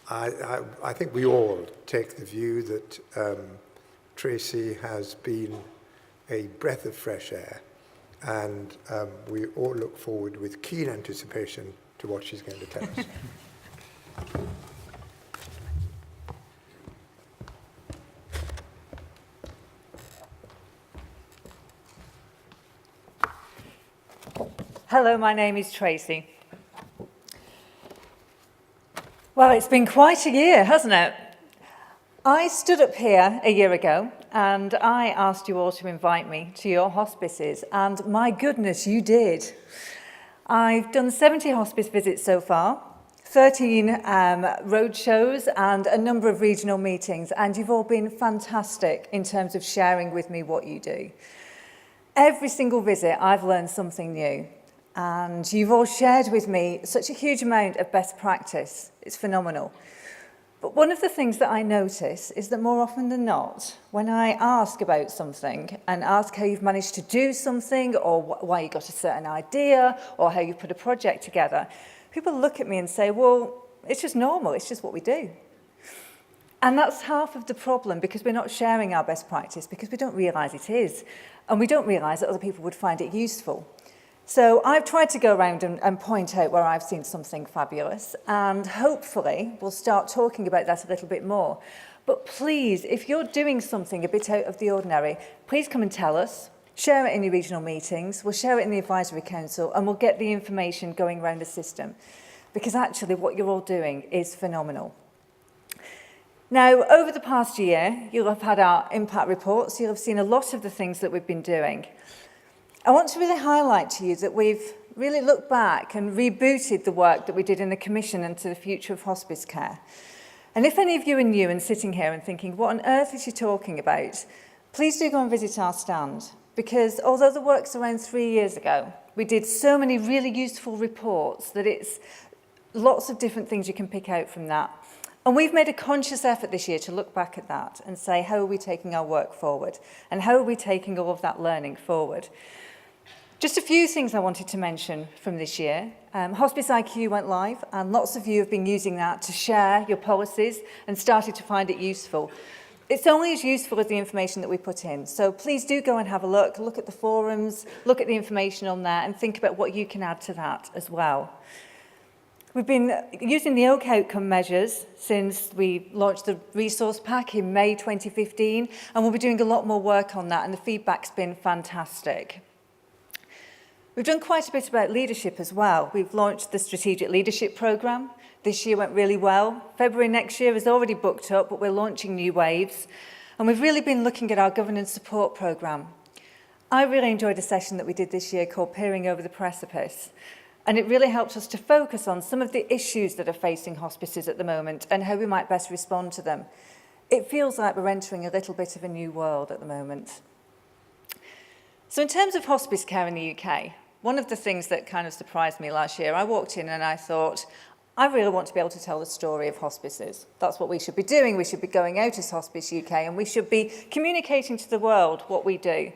I think we all take the view that Tracey has been a breath of fresh air, and we all look forward with keen anticipation to what she's going to tell us. Hello, my name is Tracey. Well, it's been quite a year, hasn't it? I stood up here a year ago and I asked you all to invite me to your hospices, and my goodness, you did. I've done 70 hospice visits so far, 13 road shows and a number of regional meetings, and you've all been fantastic in terms of sharing with me what you do. Every single visit I've learned something new. And you've all shared with me such a huge amount of best practice. It's phenomenal. But one of the things that I notice is that more often than not, when I ask about something and ask how you've managed to do something or why you got a certain idea or how you put a project together, people look at me and say, well, it's just normal, it's just what we do. And that's half of the problem, because we're not sharing our best practice because we don't realise it is. And we don't realise that other people would find it useful. So I've tried to go around and point out where I've seen something fabulous, and hopefully we'll start talking about that a little bit more. But please, if you're doing something a bit out of the ordinary, please come and tell us, share it in your regional meetings, we'll share it in the advisory council, and we'll get the information going around the system. Because actually what you're all doing is phenomenal. Now, over the past year, you'll have had our impact reports, you'll have seen a lot of the things that we've been doing. I want to really highlight to you that we've really looked back and rebooted the work that we did in the Commission into the Future of Hospice Care. And if any of you are new and sitting here and thinking, what on earth is she talking about? Please do go and visit our stand, because although the work's around 3 years ago, we did so many really useful reports that it's lots of different things you can pick out from that. And we've made a conscious effort this year to look back at that and say, how are we taking our work forward? And how are we taking all of that learning forward? Just a few things I wanted to mention from this year. Hospice IQ went live, and lots of you have been using that to share your policies and started to find it useful. It's only as useful as the information that we put in. So please do go and have a look at the forums, look at the information on there, and think about what you can add to that as well. We've been using the Oak outcome measures since we launched the resource pack in May 2015, and we'll be doing a lot more work on that, and the feedback's been fantastic. We've done quite a bit about leadership as well. We've launched the Strategic Leadership Programme. This year went really well. February next year is already booked up, but we're launching new waves. And we've really been looking at our governance support programme. I really enjoyed a session that we did this year called Peering Over the Precipice. And it really helps us to focus on some of the issues that are facing hospices at the moment and how we might best respond to them. It feels like we're entering a little bit of a new world at the moment. So in terms of hospice care in the UK, one of the things that kind of surprised me last year, I walked in and I thought, I really want to be able to tell the story of hospices. That's what we should be doing. We should be going out as Hospice UK, and we should be communicating to the world what we do.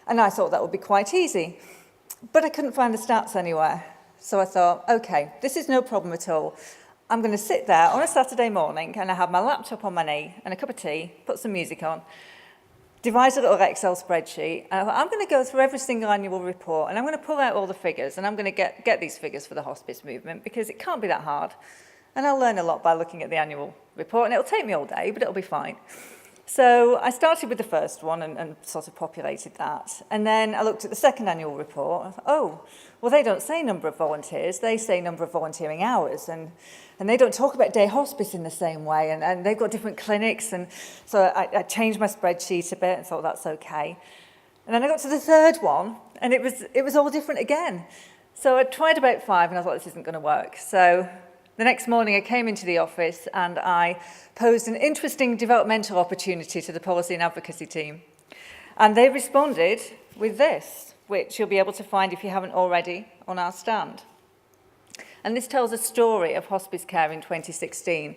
And I thought that would be quite easy. But I couldn't find the stats anywhere. So I thought, okay, this is no problem at all. I'm going to sit there on a Saturday morning and I have my laptop on my knee and a cup of tea, put some music on, devise a little Excel spreadsheet, and I'm going to go through every single annual report, and I'm going to pull out all the figures, and I'm going to get these figures for the hospice movement, because it can't be that hard. And I'll learn a lot by looking at the annual report, and it'll take me all day, but it'll be fine. So I started with the first one and sort of populated that. And then I looked at the second annual report. I thought, oh, well, they don't say number of volunteers. They say number of volunteering hours. And they don't talk about day hospice in the same way. And they've got different clinics. And so I changed my spreadsheet a bit and thought that's okay. And then I got to the third one, and it was all different again. So I tried about 5, and I thought this isn't going to work. So the next morning I came into the office and I posed an interesting developmental opportunity to the policy and advocacy team. And they responded with this, which you'll be able to find if you haven't already on our stand. And this tells a story of hospice care in 2016.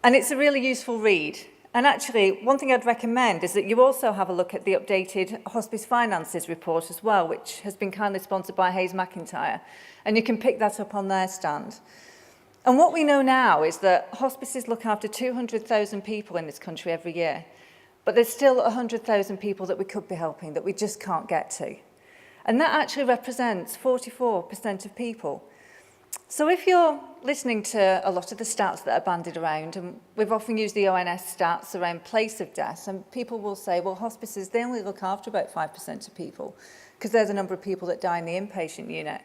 And it's a really useful read. And actually, one thing I'd recommend is that you also have a look at the updated Hospice Finances report as well, which has been kindly sponsored by Hayes McIntyre. And you can pick that up on their stand. And what we know now is that hospices look after 200,000 people in this country every year, but there's still 100,000 people that we could be helping that we just can't get to. And that actually represents 44% of people. So if you're listening to a lot of the stats that are bandied around, and we've often used the ONS stats around place of death, and people will say, well, hospices, they only look after about 5% of people, because they're the number of people that die in the inpatient unit.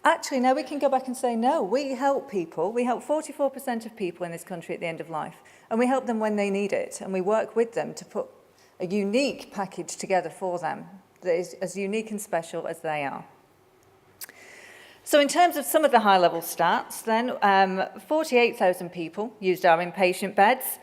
Actually, now we can go back and say, no, we help people. We help 44% of people in this country at the end of life, and we help them when they need it, and we work with them to put a unique package together for them that is as unique and special as they are. So in terms of some of the high-level stats, then, 48,000 people used our inpatient beds,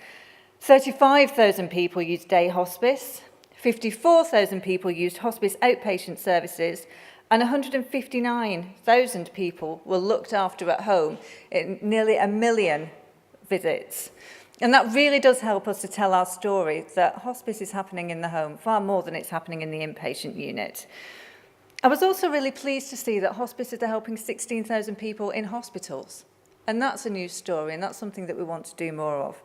35,000 people used day hospice, 54,000 people used hospice outpatient services, and 159,000 people were looked after at home in nearly 1 million visits. And that really does help us to tell our story that hospice is happening in the home far more than it's happening in the inpatient unit. I was also really pleased to see that hospices are helping 16,000 people in hospitals. And that's a news story, and that's something that we want to do more of.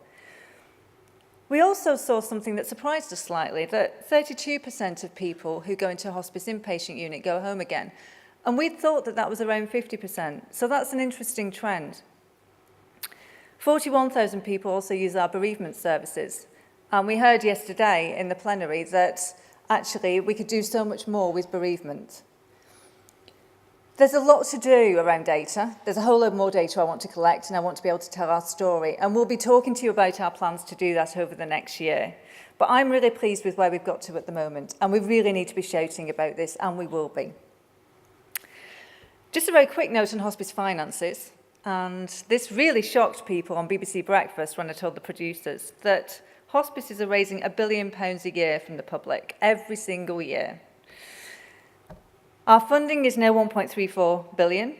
We also saw something that surprised us slightly, that 32% of people who go into a hospice inpatient unit go home again. And we thought that that was around 50%. So that's an interesting trend. 41,000 people also use our bereavement services. And we heard yesterday in the plenary that actually we could do so much more with bereavement. There's a lot to do around data. There's a whole load more data I want to collect, and I want to be able to tell our story. And we'll be talking to you about our plans to do that over the next year. But I'm really pleased with where we've got to at the moment, and we really need to be shouting about this, and we will be. Just a very quick note on hospice finances. And this really shocked people on BBC Breakfast when I told the producers that hospices are raising £1 billion a year from the public every single year. Our funding is now 1.34 billion.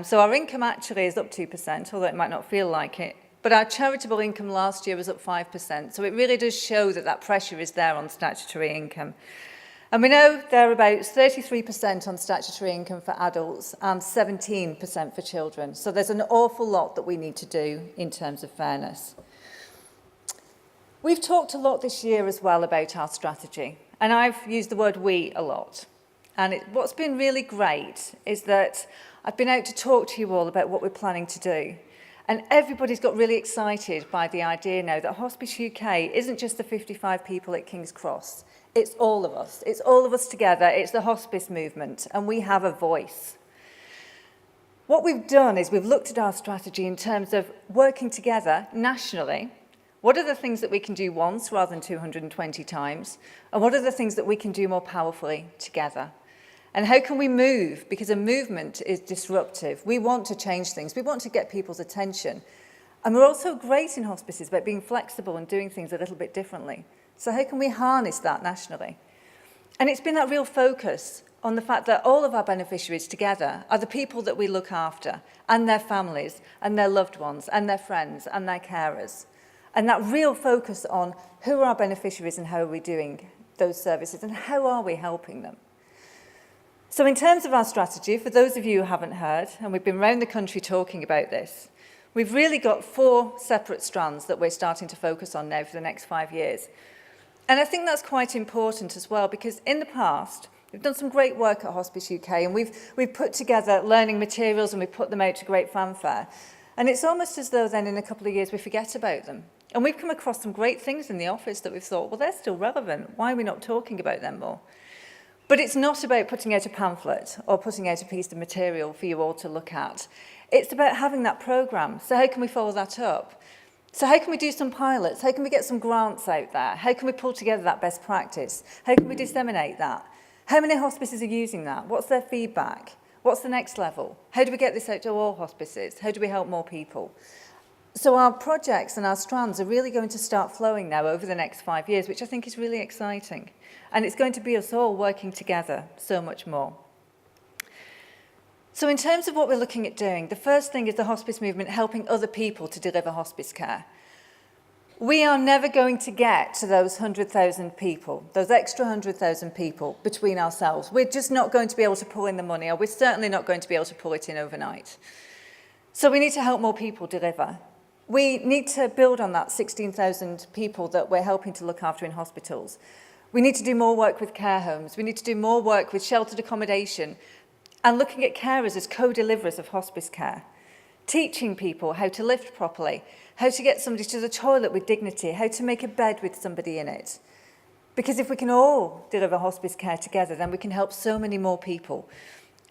So our income actually is up 2%, although it might not feel like it. But our charitable income last year was up 5%. So it really does show that that pressure is there on statutory income. And we know thereabouts 33% on statutory income for adults and 17% for children. So there's an awful lot that we need to do in terms of fairness. We've talked a lot this year as well about our strategy, and I've used the word we a lot. And what's been really great is that I've been out to talk to you all about what we're planning to do. And everybody's got really excited by the idea now that Hospice UK isn't just the 55 people at King's Cross. It's all of us. It's all of us together. It's the hospice movement, and we have a voice. What we've done is we've looked at our strategy in terms of working together nationally. What are the things that we can do once rather than 220 times? And what are the things that we can do more powerfully together? And how can we move? Because a movement is disruptive. We want to change things. We want to get people's attention. And we're also great in hospices about being flexible and doing things a little bit differently. So how can we harness that nationally? And it's been that real focus on the fact that all of our beneficiaries together are the people that we look after, and their families, and their loved ones, and their friends, and their carers. And that real focus on who are our beneficiaries and how are we doing those services, and how are we helping them? So in terms of our strategy, for those of you who haven't heard, and we've been around the country talking about this, we've really got 4 separate strands that we're starting to focus on now for the next 5 years. And I think that's quite important as well, because in the past, we've done some great work at Hospice UK, and we've put together learning materials and we've put them out to great fanfare. And it's almost as though then in a couple of years we forget about them. And we've come across some great things in the office that we've thought, well, they're still relevant. Why are we not talking about them more? But it's not about putting out a pamphlet or putting out a piece of material for you all to look at. It's about having that programme. So how can we follow that up? So how can we do some pilots? How can we get some grants out there? How can we pull together that best practice? How can we disseminate that? How many hospices are using that? What's their feedback? What's the next level? How do we get this out to all hospices? How do we help more people? So our projects and our strands are really going to start flowing now over the next 5 years, which I think is really exciting. And it's going to be us all working together so much more. So in terms of what we're looking at doing, the first thing is the hospice movement helping other people to deliver hospice care. We are never going to get to those 100,000 people, those extra 100,000 people between ourselves. We're just not going to be able to pull in the money, or we're certainly not going to be able to pull it in overnight. So we need to help more people deliver. We need to build on that 16,000 people that we're helping to look after in hospitals. We need to do more work with care homes. We need to do more work with sheltered accommodation and looking at carers as co-deliverers of hospice care, teaching people how to lift properly, how to get somebody to the toilet with dignity, how to make a bed with somebody in it. Because if we can all deliver hospice care together, then we can help so many more people.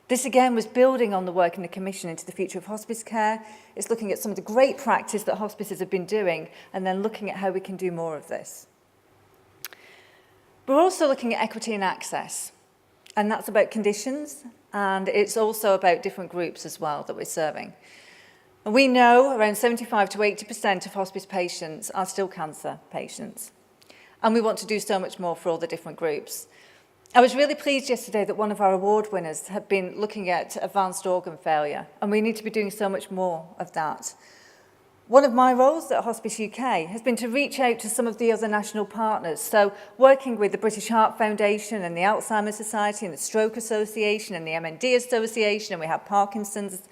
This again was building on the work in the Commission into the future of hospice care. It's looking at some of the great practice that hospices have been doing and then looking at how we can do more of this. We're also looking at equity and access, and that's about conditions, and it's also about different groups as well that we're serving. And we know around 75 to 80% of hospice patients are still cancer patients, and we want to do so much more for all the different groups. I was really pleased yesterday that one of our award winners had been looking at advanced organ failure, and we need to be doing so much more of that. One of my roles at Hospice UK has been to reach out to some of the other national partners, so working with the British Heart Foundation and the Alzheimer's Society and the Stroke Association and the MND Association, and we had Parkinson's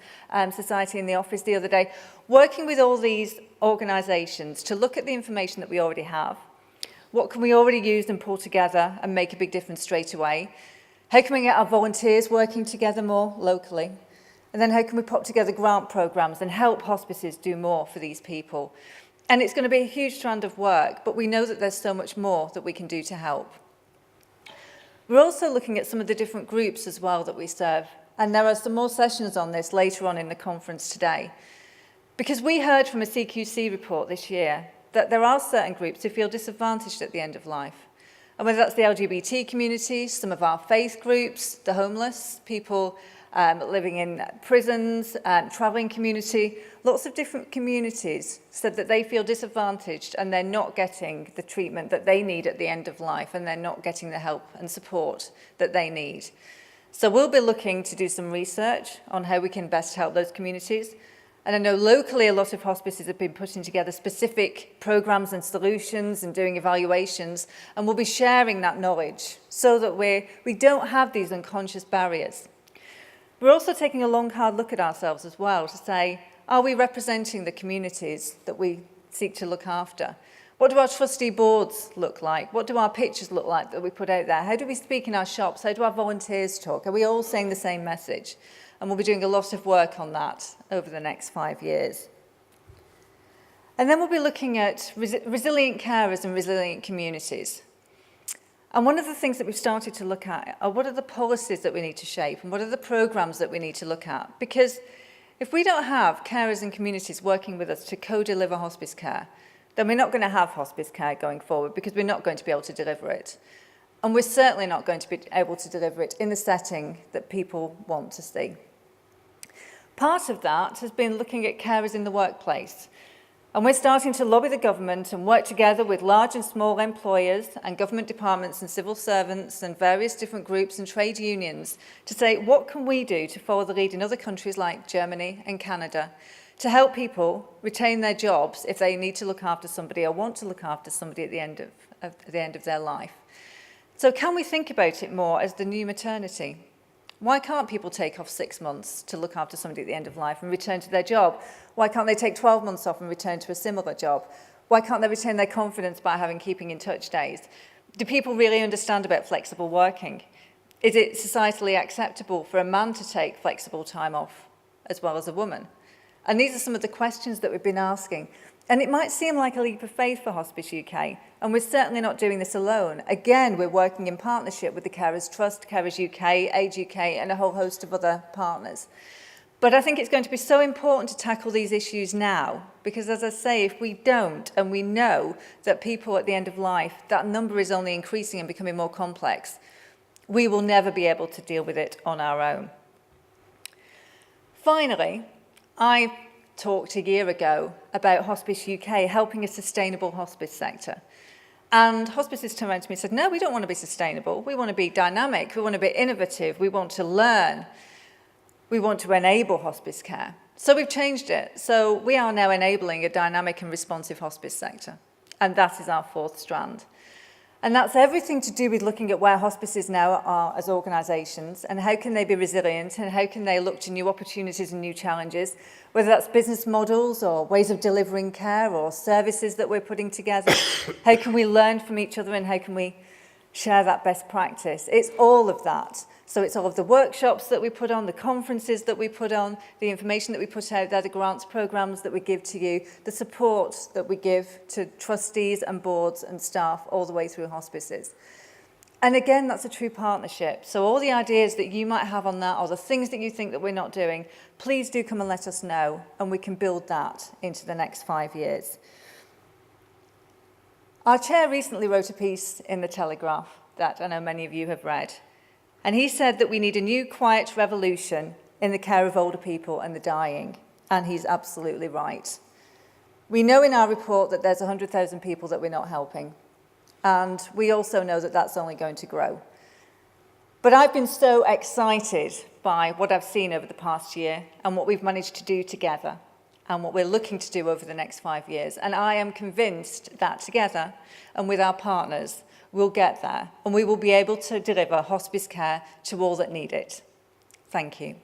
Society in the office the other day, working with all these organisations to look at the information that we already have. What can we already use and pull together and make a big difference straight away? How can we get our volunteers working together more locally? And then how can we put together grant programmes and help hospices do more for these people? And it's going to be a huge strand of work, but we know that there's so much more that we can do to help. We're also looking at some of the different groups as well that we serve. And there are some more sessions on this later on in the conference today. Because we heard from a CQC report this year that there are certain groups who feel disadvantaged at the end of life. And whether that's the LGBT community, some of our faith groups, the homeless, people living in prisons, travelling community, lots of different communities said that they feel disadvantaged and they're not getting the treatment that they need at the end of life, and they're not getting the help and support that they need. So we'll be looking to do some research on how we can best help those communities. And I know locally a lot of hospices have been putting together specific programmes and solutions and doing evaluations, and we'll be sharing that knowledge so that we don't have these unconscious barriers. We're also taking a long, hard look at ourselves as well to say, are we representing the communities that we seek to look after? What do our trustee boards look like? What do our pictures look like that we put out there? How do we speak in our shops? How do our volunteers talk? Are we all saying the same message? And we'll be doing a lot of work on that over the next 5 years. And then we'll be looking at resilient carers and resilient communities. And one of the things that we've started to look at are what are the policies that we need to shape and what are the programmes that we need to look at? Because if we don't have carers and communities working with us to co-deliver hospice care, then we're not going to have hospice care going forward because we're not going to be able to deliver it. And we're certainly not going to be able to deliver it in the setting that people want to see. Part of that has been looking at carers in the workplace. And we're starting to lobby the government and work together with large and small employers and government departments and civil servants and various different groups and trade unions to say, what can we do to follow the lead in other countries like Germany and Canada to help people retain their jobs if they need to look after somebody or want to look after somebody at the end of their life? So can we think about it more as the new maternity? Why can't people take off 6 months to look after somebody at the end of life and return to their job? Why can't they take 12 months off and return to a similar job? Why can't they retain their confidence by having keeping in touch days? Do people really understand about flexible working? Is it societally acceptable for a man to take flexible time off as well as a woman? And these are some of the questions that we've been asking. And it might seem like a leap of faith for Hospice UK, and we're certainly not doing this alone. Again, we're working in partnership with the Carers Trust, Carers UK, Age UK, and a whole host of other partners. But I think it's going to be so important to tackle these issues now, because as I say, if we don't, and we know that people at the end of life, that number is only increasing and becoming more complex, we will never be able to deal with it on our own. Finally, I talked a year ago about Hospice UK helping a sustainable hospice sector. And hospices turned around to me and said, no, we don't want to be sustainable. We want to be dynamic. We want to be innovative. We want to learn. We want to enable hospice care. So we've changed it. So we are now enabling a dynamic and responsive hospice sector. And that is our fourth strand. And that's everything to do with looking at where hospices now are as organisations and how can they be resilient and how can they look to new opportunities and new challenges, whether that's business models or ways of delivering care or services that we're putting together. How can we learn from each other and how can we share that best practice? It's all of that. So it's all of the workshops that we put on, the conferences that we put on, the information that we put out there, the grants programs that we give to you, the support that we give to trustees and boards and staff all the way through hospices. And again, that's a true partnership. So all the ideas that you might have on that or the things that you think that we're not doing, please do come and let us know and we can build that into the next 5 years. Our chair recently wrote a piece in the Telegraph that I know many of you have read. And he said that we need a new quiet revolution in the care of older people and the dying. And he's absolutely right. We know in our report that there's 100,000 people that we're not helping. And we also know that that's only going to grow. But I've been so excited by what I've seen over the past year and what we've managed to do together and what we're looking to do over the next 5 years. And I am convinced that together and with our partners, we'll get there and we will be able to deliver hospice care to all that need it. Thank you.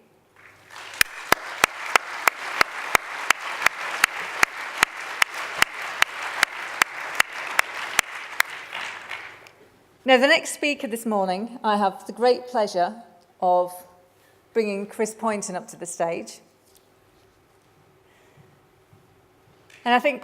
Now, the next speaker this morning, I have the great pleasure of bringing Chris Pointon up to the stage. And I think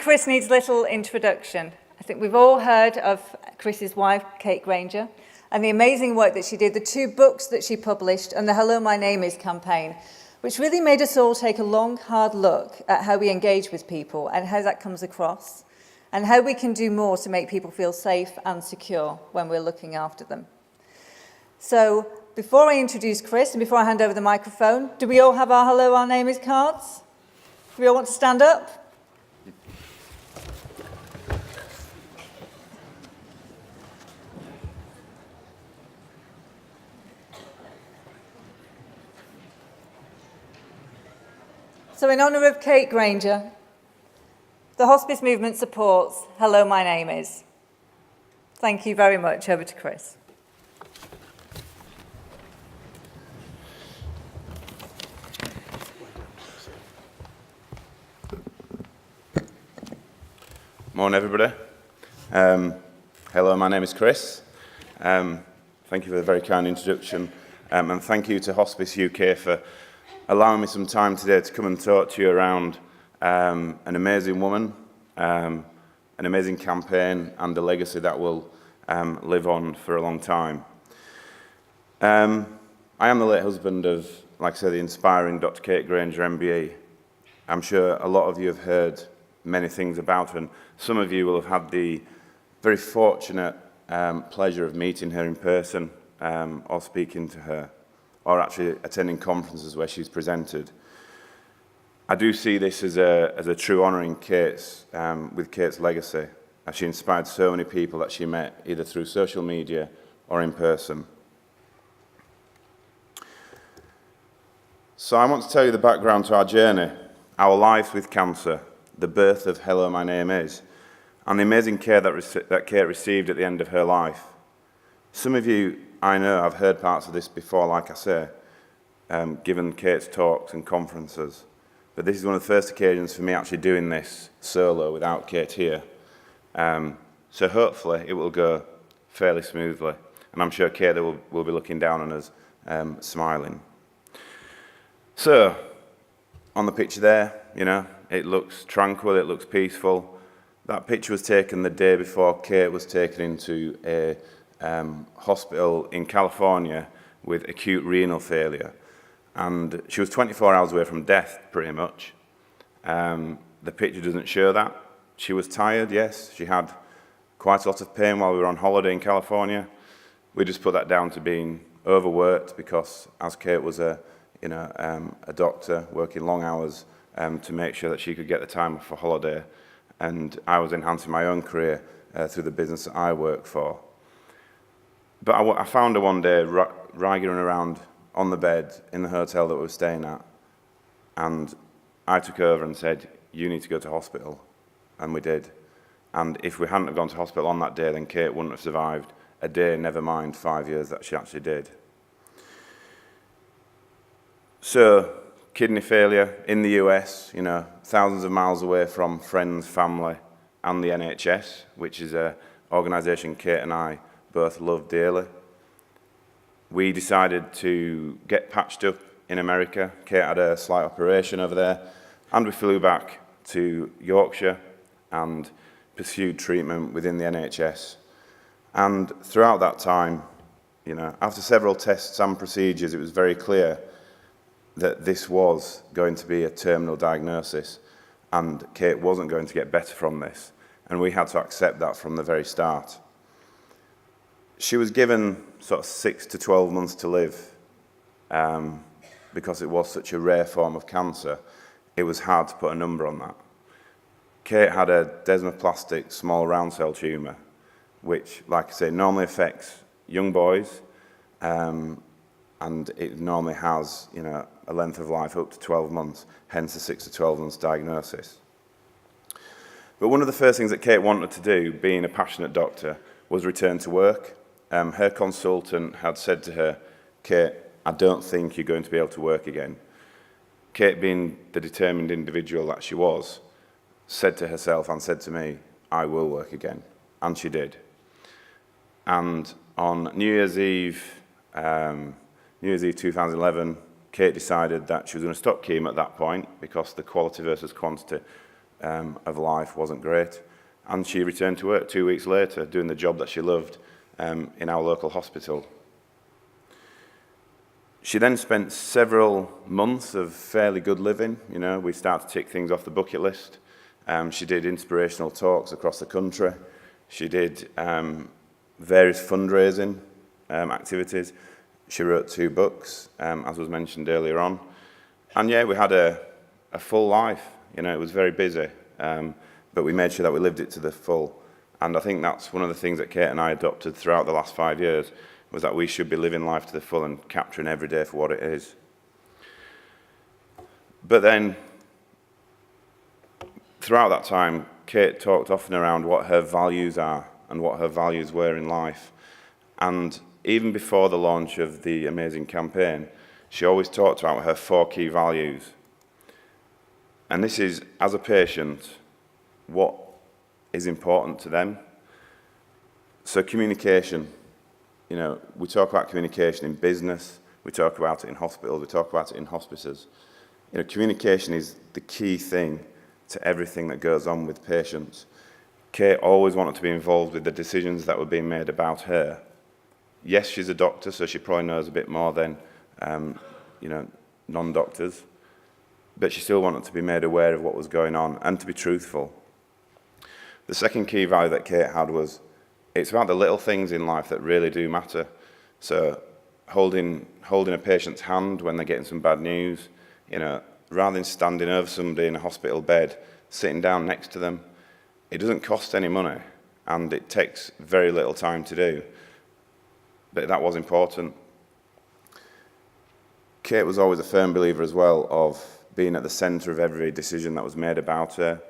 Chris needs little introduction. I think we've all heard of Chris's wife, Kate Granger, and the amazing work that she did, the 2 books that she published, and the Hello, My Name Is campaign, which really made us all take a long, hard look at how we engage with people and how that comes across, and how we can do more to make people feel safe and secure when we're looking after them. So before I introduce Chris and before I hand over the microphone, do we all have our Hello, Our Name Is cards? Do we all want to stand up? So in honour of Kate Granger, the hospice movement supports Hello, My Name Is. Thank you very much. Over to Chris. Morning, everybody. Hello, my name is Chris. Thank you for the very kind introduction, and thank you to Hospice UK for allowing me some time today to come and talk to you around an amazing woman, an amazing campaign, and a legacy that will live on for a long time. I am the late husband of, like I say, the inspiring Dr. Kate Granger, MBE. I'm sure a lot of you have heard many things about her, and some of you will have had the very fortunate pleasure of meeting her in person or speaking to her, or actually attending conferences where she's presented. I do see this as a true honouring Kate's, with Kate's legacy, as she inspired so many people that she met either through social media or in person. So I want to tell you the background to our journey, our life with cancer, the birth of Hello, My Name Is, and the amazing care that Kate received at the end of her life. Some of you, I know, have heard parts of this before, like I say, given Kate's talks and conferences. But this is one of the first occasions for me actually doing this solo without Kate here. So hopefully it will go fairly smoothly. And I'm sure Kate will be looking down on us, smiling. So, on the picture there, you know, it looks tranquil, it looks peaceful. That picture was taken the day before Kate was taken into a hospital in California with acute renal failure. And she was 24 hours away from death, pretty much. The picture doesn't show that. She was tired, yes. She had quite a lot of pain while we were on holiday in California. We just put that down to being overworked because, as Kate was a doctor working long hours to make sure that she could get the time off for holiday, and I was enhancing my own career through the business that I work for. But I found her one day wriggling around on the bed in the hotel that we were staying at, And I took over and said, you need to go to hospital. And we did. And if we hadn't have gone to hospital on that day, then Kate wouldn't have survived a day, never mind 5 years that she actually did. So, kidney failure in the US, you know, thousands of miles away from friends, family, and the NHS, which is an organisation Kate and I both love dearly. We decided to get patched up in America. Kate had a slight operation over there, and we flew back to Yorkshire and pursued treatment within the NHS. And throughout that time, you know, after several tests and procedures, it was very clear that this was going to be a terminal diagnosis, and Kate wasn't going to get better from this. And we had to accept that from the very start. She was given sort of 6 to 12 months to live. Because it was such a rare form of cancer, it was hard to put a number on that. Kate had a desmoplastic small round cell tumour, which, like I say, normally affects young boys, and it normally has, you know, a length of life up to 12 months, hence the 6 to 12 months diagnosis. But one of the first things that Kate wanted to do, being a passionate doctor, was return to work. Her consultant had said to her, Kate, I don't think you're going to be able to work again. Kate, being the determined individual that she was, said to herself and said to me, I will work again. And she did. And on New Year's Eve 2011, Kate decided that she was going to stop chemo at that point because the quality versus quantity of life wasn't great. And she returned to work 2 weeks later, doing the job that she loved in our local hospital. She then spent several months of fairly good living. You know, we started to tick things off the bucket list. She did inspirational talks across the country. She did various fundraising activities. She wrote 2 books, as was mentioned earlier on. And yeah, we had a full life. You know, it was very busy, but we made sure that we lived it to the full. And I think that's one of the things that Kate and I adopted throughout the last 5 years, was that we should be living life to the full and capturing every day for what it is. But then, throughout that time, Kate talked often around what her values are and what her values were in life. And even before the launch of the amazing campaign, she always talked about her 4 key values. And this is, as a patient, what is important to them. So communication. You know, we talk about communication in business, we talk about it in hospitals, we talk about it in hospices. You know, communication is the key thing to everything that goes on with patients. Kate always wanted to be involved with the decisions that were being made about her. Yes, she's a doctor, so she probably knows a bit more than, you know, non-doctors, but she still wanted to be made aware of what was going on and to be truthful. The second key value that Kate had was, it's about the little things in life that really do matter. So holding a patient's hand when they're getting some bad news, you know, rather than standing over somebody in a hospital bed, sitting down next to them. It doesn't cost any money, and it takes very little time to do. But that was important. Kate was always a firm believer as well of being at the centre of every decision that was made about her,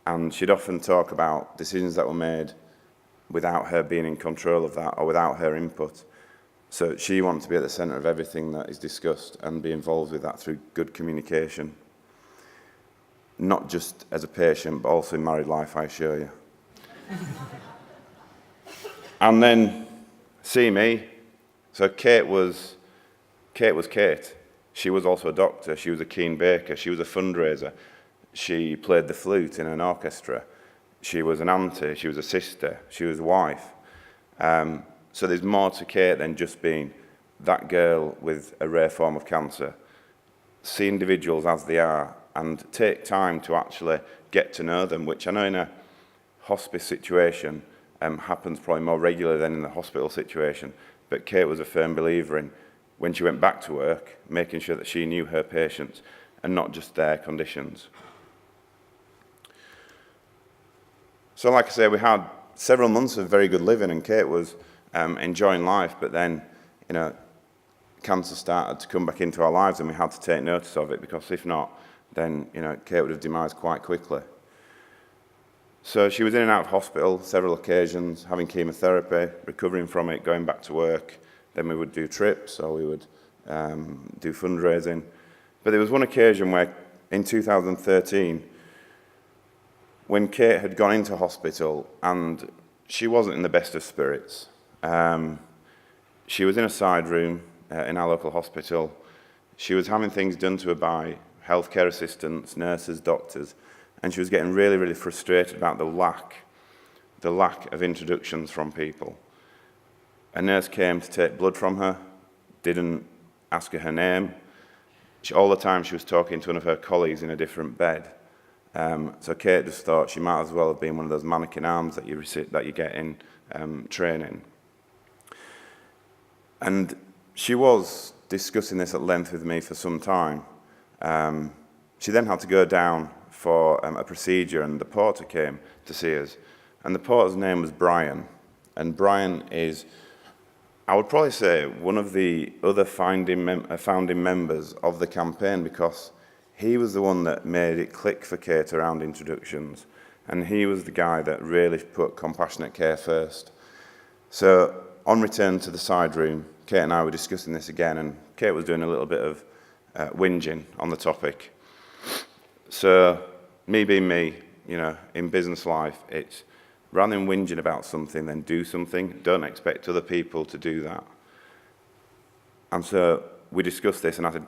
and she'd often talk about decisions that were made without her being in control of that or without her input. So she wanted to be at the centre of everything that is discussed and be involved with that through good communication. Not just as a patient, but also in married life, I assure you. And then, see me. So Kate was Kate. She was also a doctor. She was a keen baker. She was a fundraiser. She played the flute in an orchestra. She was an auntie, she was a sister, she was a wife. So there's more to Kate than just being that girl with a rare form of cancer. See individuals as they are and take time to actually get to know them, which I know in a hospice situation happens probably more regularly than in the hospital situation. But Kate was a firm believer in, when she went back to work, making sure that she knew her patients and not just their conditions. So like I say, we had several months of very good living, and Kate was enjoying life, but then, you know, cancer started to come back into our lives, and we had to take notice of it, because if not, then Kate would have demised quite quickly. So she was in and out of hospital several occasions, having chemotherapy, recovering from it, going back to work. Then we would do trips, or we would do fundraising. But there was one occasion where, in 2013, when Kate had gone into hospital and she wasn't in the best of spirits. She was in a side room in our local hospital. She was having things done to her by healthcare assistants, nurses, doctors, and she was getting really, really frustrated about the lack of introductions from people. A nurse came to take blood from her, didn't ask her name. All the time she was talking to one of her colleagues in a different bed. So Kate just thought she might as well have been one of those mannequin arms that you get in training. And she was discussing this at length with me for some time. She then had to go down for a procedure, and the porter came to see us. And the porter's name was Brian. And Brian is, I would probably say, one of the other founding members of the campaign, because he was the one that made it click for Kate around introductions. And he was the guy that really put compassionate care first. So on return to the side room, Kate and I were discussing this again, and Kate was doing a little bit of whinging on the topic. So me being me, in business life, it's rather than whinging about something, then do something. Don't expect other people to do that. And so we discussed this, and I said,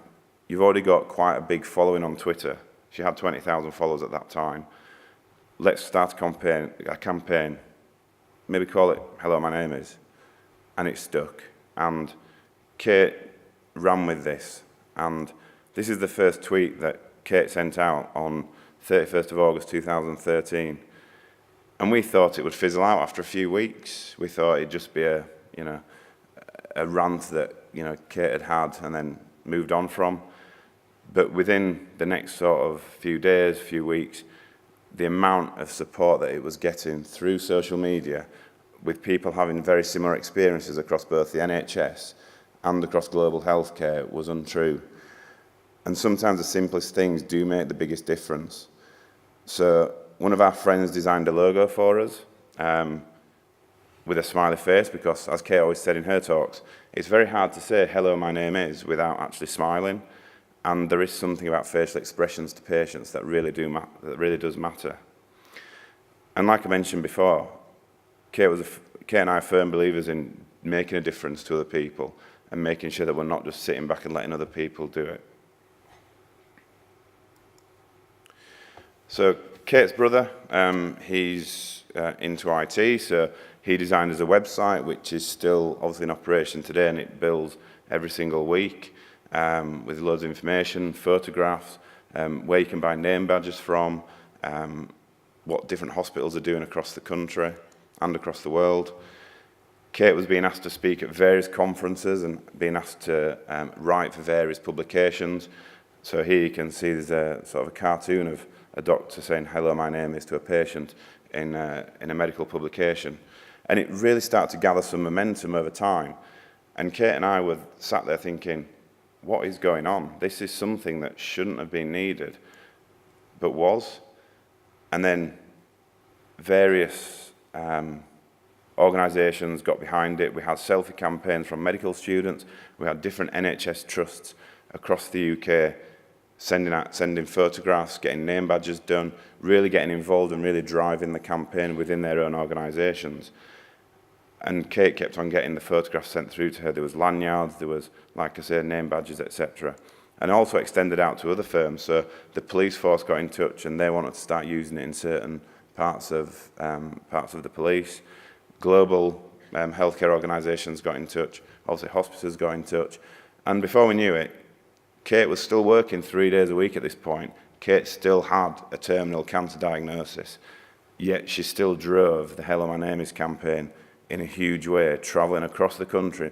you've already got quite a big following on Twitter. She had 20,000 followers at that time. Let's start a campaign. Maybe call it Hello, My Name Is. And it stuck. And Kate ran with this. And this is the first tweet that Kate sent out on 31st of August 2013. And we thought it would fizzle out after a few weeks. We thought it'd just be a rant that Kate had and then moved on from. But within the next sort of few days, few weeks, the amount of support that it was getting through social media, with people having very similar experiences across both the NHS and across global healthcare, was untrue. And sometimes the simplest things do make the biggest difference. So one of our friends designed a logo for us with a smiley face, because, as Kate always said in her talks, it's very hard to say hello, my name is, without actually smiling. And there is something about facial expressions to patients that really does matter. And like I mentioned before, Kate and I are firm believers in making a difference to other people and making sure that we're not just sitting back and letting other people do it. So Kate's brother, he's into IT, so he designed us a website which is still obviously in operation today, and it builds every single week with loads of information, photographs, where you can buy name badges from, what different hospitals are doing across the country and across the world. Kate was being asked to speak at various conferences and being asked to write for various publications. So here you can see there's a sort of a cartoon of a doctor saying, hello, my name is, to a patient in a medical publication. And it really started to gather some momentum over time. And Kate and I were sat there thinking, what is going on? This is something that shouldn't have been needed, but was. And then various organisations got behind it. We had selfie campaigns from medical students. We had different NHS trusts across the UK sending photographs, getting name badges done, really getting involved and really driving the campaign within their own organisations. And Kate kept on getting the photographs sent through to her. There was lanyards, there was, like I said, name badges, etc. And also extended out to other firms. So the police force got in touch and they wanted to start using it in certain parts of the police. Global healthcare organisations got in touch. Obviously, hospices got in touch. And before we knew it, Kate was still working 3 days a week at this point. Kate still had a terminal cancer diagnosis, yet she still drove the Hello, My Name Is campaign in a huge way, travelling across the country,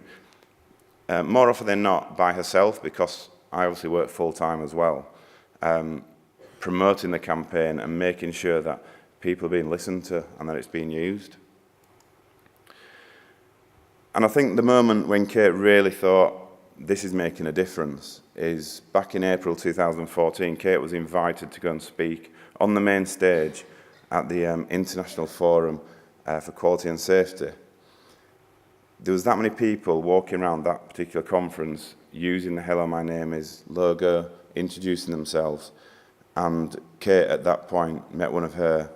more often than not by herself, because I obviously work full-time as well, promoting the campaign and making sure that people are being listened to and that it's being used. And I think the moment when Kate really thought, this is making a difference is back in April 2014, Kate was invited to go and speak on the main stage at the International Forum for Quality and Safety. There was that many people walking around that particular conference using the Hello, my name is logo, introducing themselves. And Kate, at that point, met one of her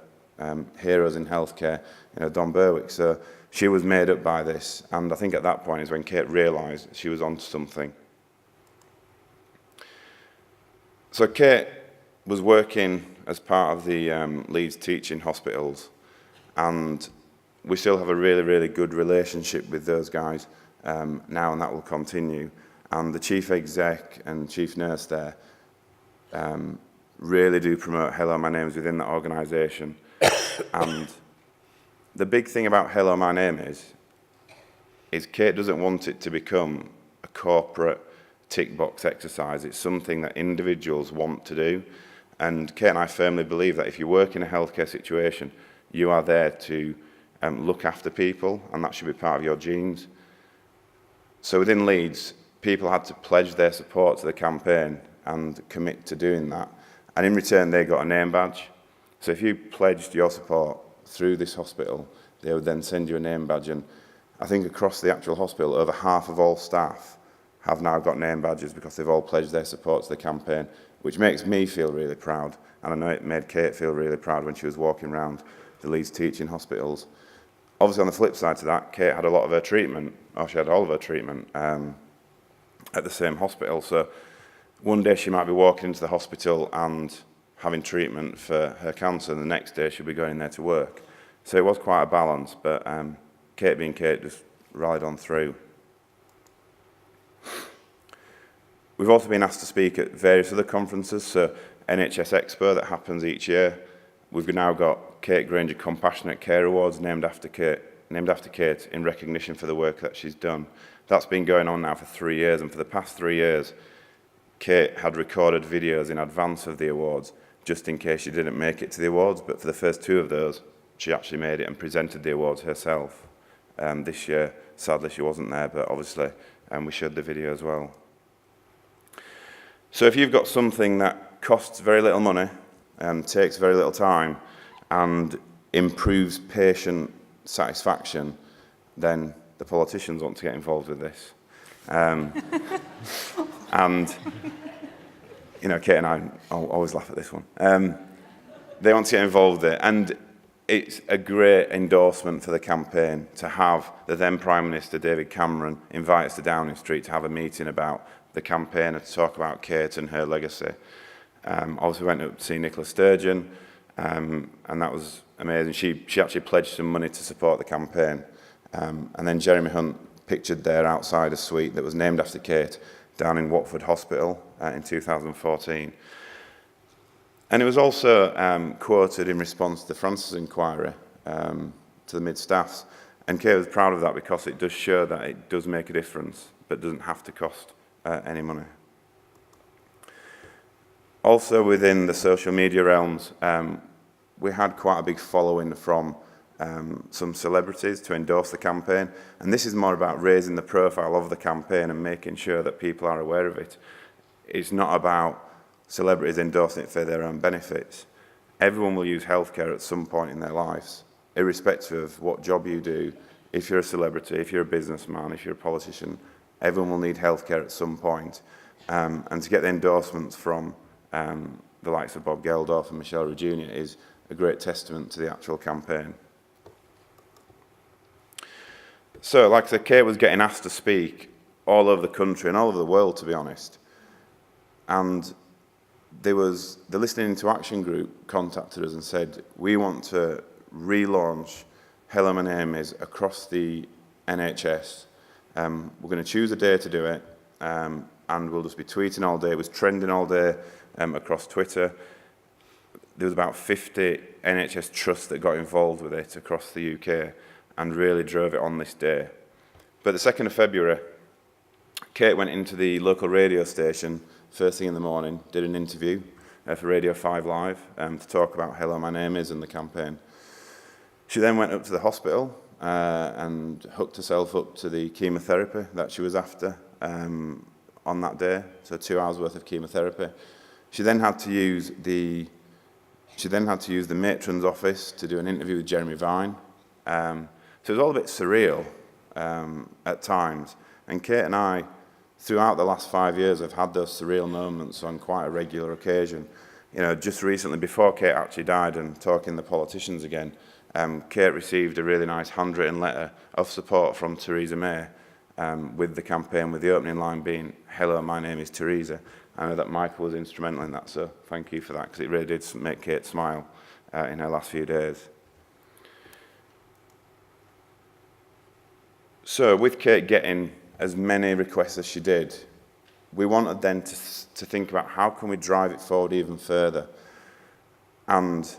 heroes in healthcare, Don Berwick. So she was made up by this. And I think at that point is when Kate realised she was onto something. So Kate was working as part of the Leeds Teaching Hospitals. And we still have a really, really good relationship with those guys now, and that will continue. And the chief exec and chief nurse there really do promote Hello, my name is within that organisation. And the big thing about Hello, my name is Kate doesn't want it to become a corporate tick box exercise. It's something that individuals want to do. And Kate and I firmly believe that if you work in a healthcare situation, you are there to look after people, and that should be part of your genes. So within Leeds, people had to pledge their support to the campaign and commit to doing that. And in return, they got a name badge. So if you pledged your support through this hospital, they would then send you a name badge. And I think across the actual hospital, over half of all staff have now got name badges because they've all pledged their support to the campaign, which makes me feel really proud. And I know it made Kate feel really proud when she was walking around the Leeds Teaching Hospitals. Obviously, on the flip side to that, Kate had a lot of her treatment, or she had all of her treatment, at the same hospital. So one day she might be walking into the hospital and having treatment for her cancer, and the next day she'll be going in there to work. So it was quite a balance, but Kate being Kate just rallied on through. We've also been asked to speak at various other conferences, so NHS Expo that happens each year. We've now got Kate Granger Compassionate Care Awards named after Kate in recognition for the work that she's done. That's been going on now for 3 years, and for the past 3 years, Kate had recorded videos in advance of the awards, just in case she didn't make it to the awards, but for the first 2 of those, she actually made it and presented the awards herself. This year, sadly, she wasn't there, but obviously, we showed the video as well. So if you've got something that costs very little money, takes very little time, and improves patient satisfaction, then the politicians want to get involved with this. And, Kate and I always laugh at this one. They want to get involved with it, and it's a great endorsement for the campaign to have the then Prime Minister, David Cameron, invite us to Downing Street to have a meeting about the campaign and to talk about Kate and her legacy. Obviously went up to see Nicola Sturgeon, and that was amazing. She actually pledged some money to support the campaign. And then Jeremy Hunt pictured there outside a suite that was named after Kate down in Watford Hospital in 2014. And it was also quoted in response to the Francis inquiry to the mid-staffs. And Kate was proud of that because it does show that it does make a difference, but doesn't have to cost any money. Also within the social media realms, we had quite a big following from some celebrities to endorse the campaign. And this is more about raising the profile of the campaign and making sure that people are aware of it. It's not about celebrities endorsing it for their own benefits. Everyone will use healthcare at some point in their lives, irrespective of what job you do. If you're a celebrity, if you're a businessman, if you're a politician, everyone will need healthcare at some point. And to get the endorsements from the likes of Bob Geldof and Michelle Rowe Jr. is a great testament to the actual campaign. So, like I said, Kate was getting asked to speak all over the country and all over the world, to be honest. And the Listening to Action group contacted us and said, we want to relaunch Hello, my name is across the NHS. We're going to choose a day to do it, and we'll just be tweeting all day. It was trending all day across Twitter. There was about 50 NHS trusts that got involved with it across the UK and really drove it on this day. But the 2nd of February, Kate went into the local radio station first thing in the morning, did an interview for Radio 5 Live to talk about Hello, my name is and the campaign. She then went up to the hospital and hooked herself up to the chemotherapy that she was after. on that day, so 2 hours worth of chemotherapy. She then had to use the matron's office to do an interview with Jeremy Vine. So it was all a bit surreal at times. And Kate and I, throughout the last 5 years, have had those surreal moments on quite a regular occasion. You know, just recently, before Kate actually died, and talking to the politicians again, Kate received a really nice handwritten letter of support from Theresa May with the campaign, with the opening line being, "Hello, my name is Theresa." I know that Michael was instrumental in that, so thank you for that, because it really did make Kate smile in her last few days. So with Kate getting as many requests as she did, we wanted then to think about how can we drive it forward even further, and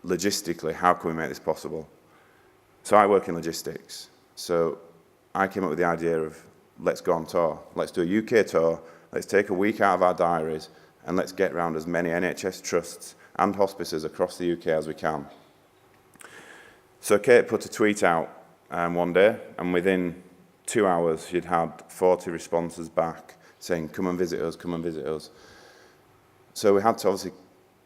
logistically, how can we make this possible? So I work in logistics, so I came up with the idea of, let's go on tour, let's do a UK tour, let's take a week out of our diaries, and let's get around as many NHS trusts and hospices across the UK as we can. So Kate put a tweet out one day, and within 2 hours she'd had 40 responses back saying, "Come and visit us, come and visit us." So we had to obviously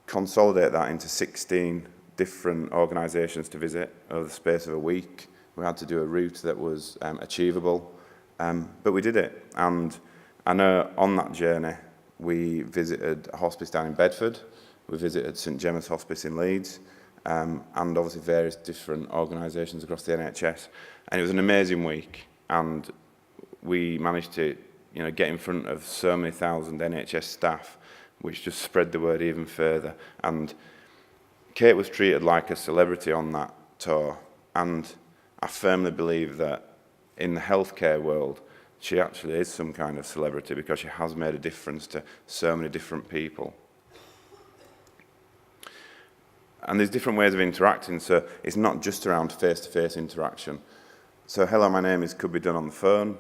consolidate that into 16 different organisations to visit over the space of a week. We had to do a route that was achievable, but we did it. And I know on that journey we visited a hospice down in Bedford, we visited St Gemma's Hospice in Leeds, and obviously various different organisations across the NHS. And it was an amazing week, and we managed to, you know, get in front of so many thousand NHS staff, which just spread the word even further. And Kate was treated like a celebrity on that tour, and I firmly believe that in the healthcare world, she actually is some kind of celebrity because she has made a difference to so many different people. And there's different ways of interacting, so it's not just around face-to-face interaction. So "Hello, my name is" could be done on the phone.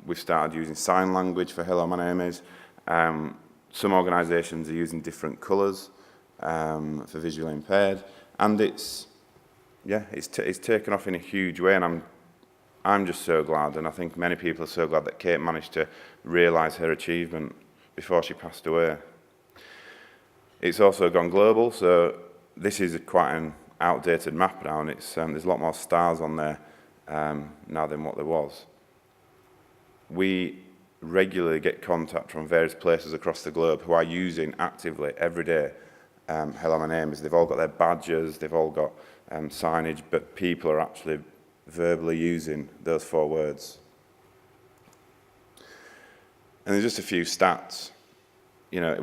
We've started using sign language for "Hello, my name is." Some organisations are using different colours for visually impaired, and it's taken off in a huge way, and I'm just so glad, and I think many people are so glad that Kate managed to realise her achievement before she passed away. It's also gone global, so this is quite an outdated map now, and there's a lot more stars on there now than what there was. We regularly get contact from various places across the globe who are using actively every day "Hello, my name is." They've all got their badges, they've all got signage, but people are actually verbally using those 4 words. And there's just a few stats. You know,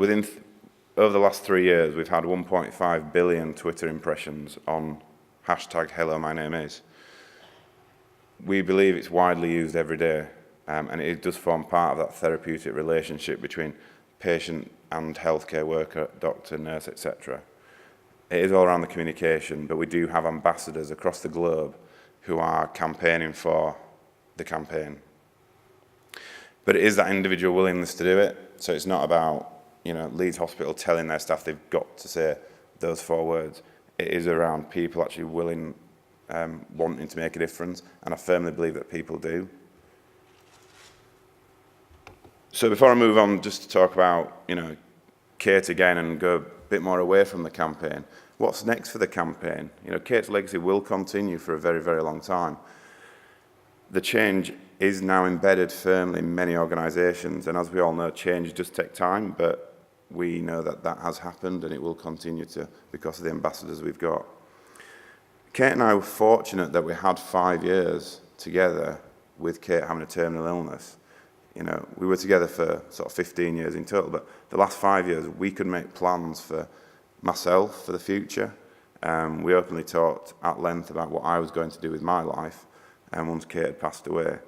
over the last 3 years, we've had 1.5 billion Twitter impressions on hashtag "Hello, my name is." We believe it's widely used every day, and it does form part of that therapeutic relationship between patient and healthcare worker, doctor, nurse, etc. It is all around the communication, but we do have ambassadors across the globe who are campaigning for the campaign. But it is that individual willingness to do it, so it's not about, you know, Leeds Hospital telling their staff they've got to say those 4 words. It is around people actually willing, wanting to make a difference, and I firmly believe that people do. So before I move on, just to talk about, you know, Kate again and go a bit more away from the campaign, what's next for the campaign? You know, Kate's legacy will continue for a very, very long time. The change is now embedded firmly in many organisations, and as we all know, change does take time, but we know that that has happened and it will continue to because of the ambassadors we've got. Kate and I were fortunate that we had 5 years together with Kate having a terminal illness. You know, we were together for sort of 15 years in total, but the last 5 years we could make plans for myself for the future. We openly talked at length about what I was going to do with my life once Kate had passed away,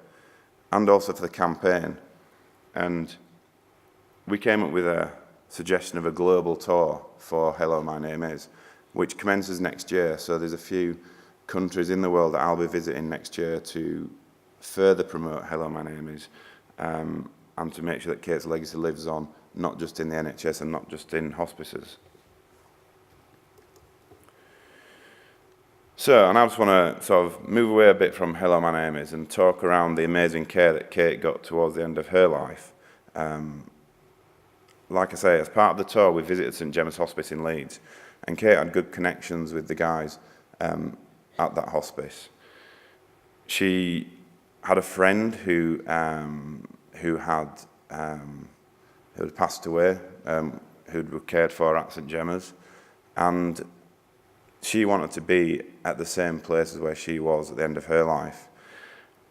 and also for the campaign. And we came up with a suggestion of a global tour for "Hello, my name is," which commences next year. So there's a few countries in the world that I'll be visiting next year to further promote "Hello, my name is," and to make sure that Kate's legacy lives on, not just in the NHS and not just in hospices. So, and I just want to sort of move away a bit from "Hello, my name is" and talk around the amazing care that Kate got towards the end of her life, like I say, as part of the tour, we visited St Gemma's Hospice in Leeds, and Kate had good connections with the guys at that hospice. She had a friend who had passed away, who cared for at St Gemma's, and she wanted to be at the same place as where she was at the end of her life.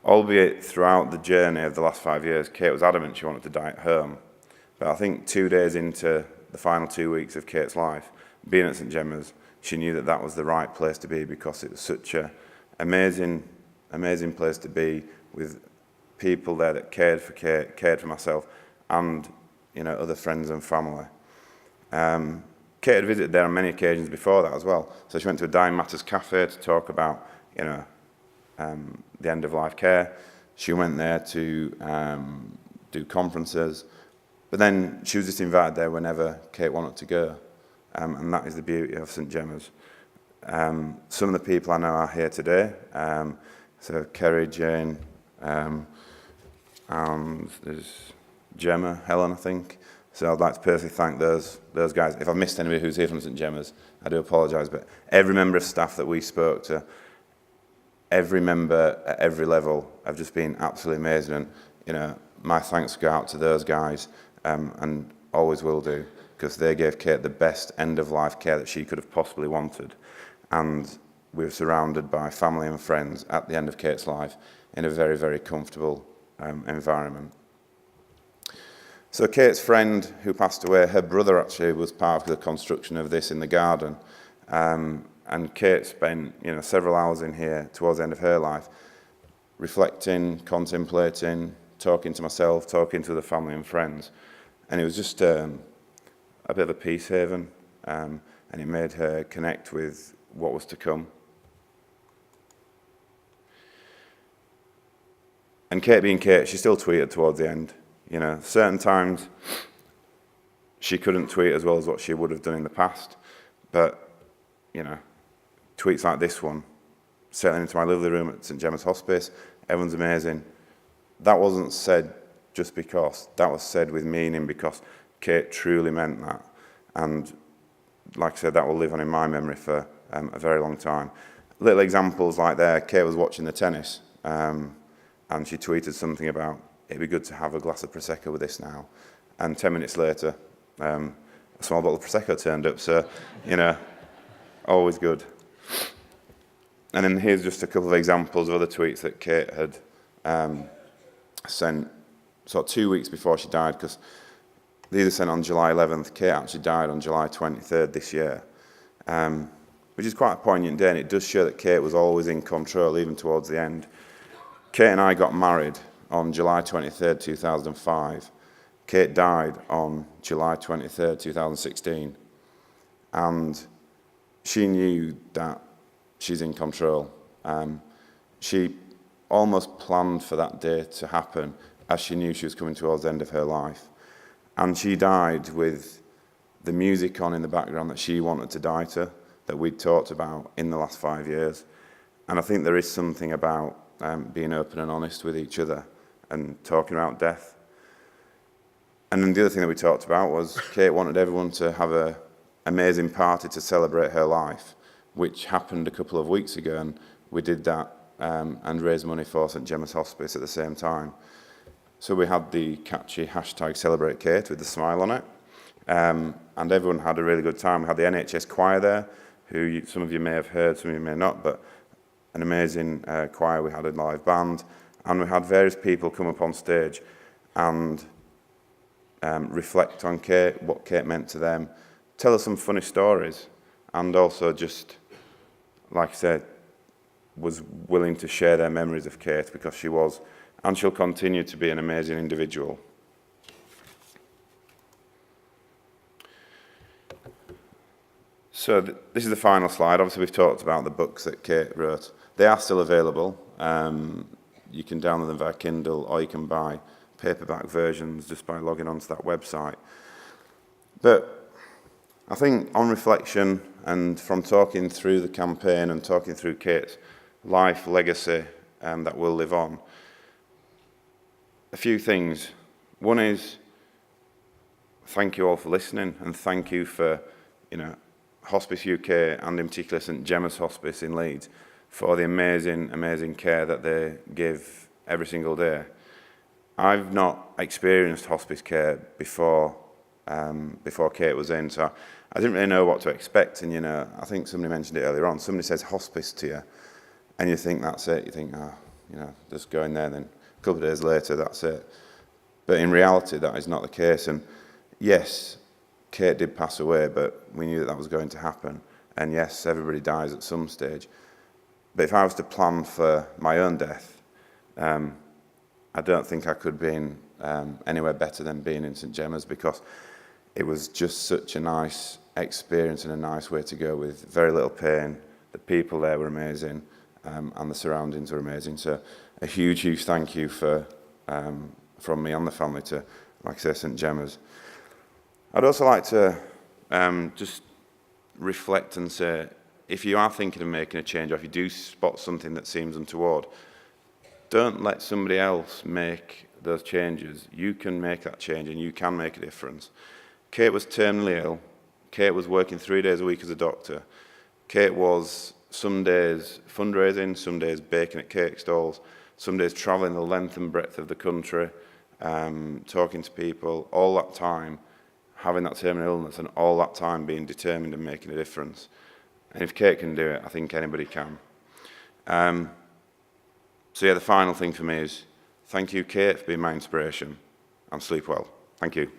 Albeit throughout the journey of the last 5 years, Kate was adamant she wanted to die at home. But I think 2 days into the final 2 weeks of Kate's life, being at St Gemma's, she knew that that was the right place to be because it was such an amazing place to be with people there that cared for Kate, cared for myself, and other friends and family. Kate had visited there on many occasions before that as well. So she went to a Dying Matters cafe to talk about, the end-of-life care. She went there to do conferences. But then she was just invited there whenever Kate wanted to go. And that is the beauty of St Gemma's. Some of the people I know are here today. So Kerry, Jane, and there's Gemma, Helen, I think. So I'd like to personally thank those guys. If I've missed anybody who's here from St Gemma's, I do apologise. But every member of staff that we spoke to, every member at every level have just been absolutely amazing. And my thanks go out to those guys, and always will do, because they gave Kate the best end-of-life care that she could have possibly wanted. And we were surrounded by family and friends at the end of Kate's life in a very, very comfortable environment. So Kate's friend who passed away, her brother actually was part of the construction of this in the garden. And Kate spent several hours in here towards the end of her life, reflecting, contemplating, talking to myself, talking to the family and friends. And it was just a bit of a peace haven, and it made her connect with what was to come. And Kate being Kate, she still tweeted towards the end. Certain times she couldn't tweet as well as what she would have done in the past, but tweets like this one, settling into my lovely room at St Gemma's Hospice, everyone's amazing. That wasn't said just because, that was said with meaning, because Kate truly meant that. And like I said, that will live on in my memory for a very long time. Little examples like there, Kate was watching the tennis, and she tweeted something about, it'd be good to have a glass of Prosecco with this now. And 10 minutes later, a small bottle of Prosecco turned up, so, always good. And then here's just a couple of examples of other tweets that Kate had sent sort of 2 weeks before she died, because these are sent on July 11th. Kate actually died on July 23rd this year, which is quite a poignant day, and it does show that Kate was always in control, even towards the end. Kate and I got married on July 23rd, 2005. Kate died on July 23rd, 2016. And she knew that she's in control. She almost planned for that day to happen as she knew she was coming towards the end of her life. And she died with the music on in the background that she wanted to die to, that we'd talked about in the last 5 years. And I think there is something about being open and honest with each other and talking about death. And then the other thing that we talked about was Kate wanted everyone to have an amazing party to celebrate her life, which happened a couple of weeks ago, and we did that and raised money for St Gemma's Hospice at the same time. So we had the catchy hashtag Celebrate Kate with the smile on it, and everyone had a really good time. We had the NHS choir there, who some of you may have heard, some of you may not, but an amazing choir. We had a live band, and we had various people come up on stage and reflect on Kate, what Kate meant to them, tell us some funny stories, and also just, like I said, was willing to share their memories of Kate, because she was, and she'll continue to be, an amazing individual. So this is the final slide. Obviously, we've talked about the books that Kate wrote. They are still available. You can download them via Kindle, or you can buy paperback versions just by logging onto that website. But I think on reflection, and from talking through the campaign and talking through Kate's life legacy that will live on, a few things. One is thank you all for listening, and thank you for, Hospice UK and in particular St Gemma's Hospice in Leeds for the amazing, amazing care that they give every single day. I've not experienced hospice care before Kate was in, so I didn't really know what to expect. And, I think somebody mentioned it earlier on. Somebody says hospice to you, and you think that's it. You think, just go in there, then a couple of days later, that's it. But in reality, that is not the case. And yes, Kate did pass away, but we knew that was going to happen. And yes, everybody dies at some stage. But if I was to plan for my own death, I don't think I could be in anywhere better than being in St Gemma's, because it was just such a nice experience and a nice way to go with very little pain. The people there were amazing, and the surroundings were amazing. So a huge, huge thank you from me and the family to, like I say, St Gemma's. I'd also like to just reflect and say, if you are thinking of making a change, or if you do spot something that seems untoward, don't let somebody else make those changes. You can make that change, and you can make a difference. Kate was terminally ill. Kate was working 3 days a week as a doctor. Kate was some days fundraising, some days baking at cake stalls, some days travelling the length and breadth of the country, talking to people, all that time having that terminal illness, and all that time being determined and making a difference. And if Kate can do it, I think anybody can. So yeah, the final thing for me is thank you, Kate, for being my inspiration, and sleep well. Thank you.